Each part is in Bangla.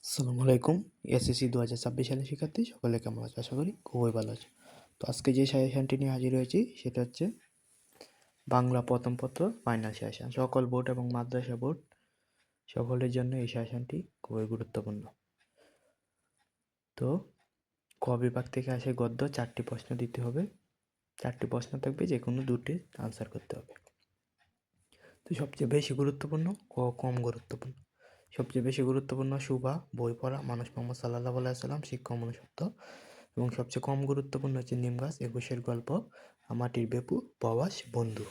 আসসালামু আলাইকুম। এসএসসি 2026 সালের শিক্ষার্থী সকলে কেমন আছো? আশা করি খুবই ভালো আছো। তো আজকে যে সাজেশনটি নিয়ে হাজির হয়েছি সেটা হচ্ছে বাংলা প্রথম পত্র ফাইনাল সাজেশন। সকল বোর্ড এবং মাদ্রাসা বোর্ড সকলের জন্য এই সাজেশনটি খুবই গুরুত্বপূর্ণ। তো ক বিভাগ থেকে আসে গদ্য 4টি প্রশ্ন দিতে হবে। 4টি প্রশ্ন থাকবে, যে কোনো 2টি আনসার করতে হবে। তো সবচেয়ে বেশি গুরুত্বপূর্ণ, কম গুরুত্বপূর্ণ। সবচেয়ে বেশি গুরুত্বপূর্ণ সুভা, বই পড়া, মানুষ মোহাম্মদ সাল্লাল্লাহু আলাইহি সাল্লাম, শিক্ষা ও মনুষ্যত্ব। এবং সবচেয়ে কম গুরুত্বপূর্ণ হচ্ছে নিম গাছ, 21-এর গল্প, আমাটির বেপু, প্রবাস বন্ধু।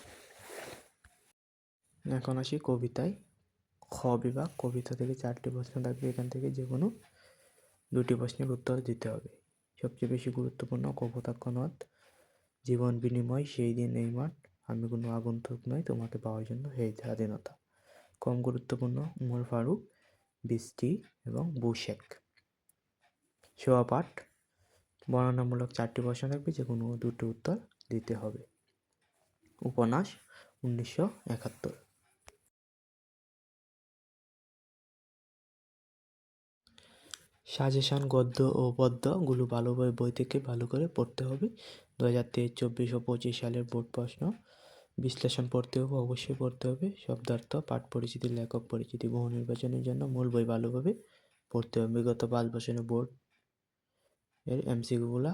এখন আসি কবিতায়। খ বিভাগ, কবিতা থেকে 4টি প্রশ্ন থাকবে। এখান থেকে যে কোনো 2টি প্রশ্নের উত্তর দিতে হবে। সবচেয়ে বেশি গুরুত্বপূর্ণ কপোতাক্ষ নদ, জীবন বিনিময়, সেই দিন এই মাঠ, আমি কোনো আগন্তুক নই তোমাকে পাওয়ার জন্য হে স্বাধীনতা। কম গুরুত্বপূর্ণ উমর ফারুক, বৃষ্টি এবং বুশেক। সোয়া পাঠ, বর্ণনামূলক 4টি প্রশ্ন থাকবে, যে কোনো 2টি উত্তর দিতে হবে। উপন্যাস, 1971। সাজেশন গদ্য ও পদ্যগুলো ভালোভাবে বই থেকে ভালো করে পড়তে হবে। 2023, 24 ও 25 সালের বোর্ড প্রশ্ন। বিশ্লেষণ পড়তে হবে, অবশ্যই পড়তে হবে। শব্দার্থ, পাঠ পরিচিতি, লেখক পরিচিতি, বহু নির্বাচনের জন্য মূল বই ভালোভাবে পড়তে হবে। বিগত 5 বছরের বোর্ড এর এমসিকিউগুলা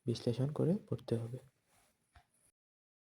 বিশ্লেষণ করে পড়তে হবে।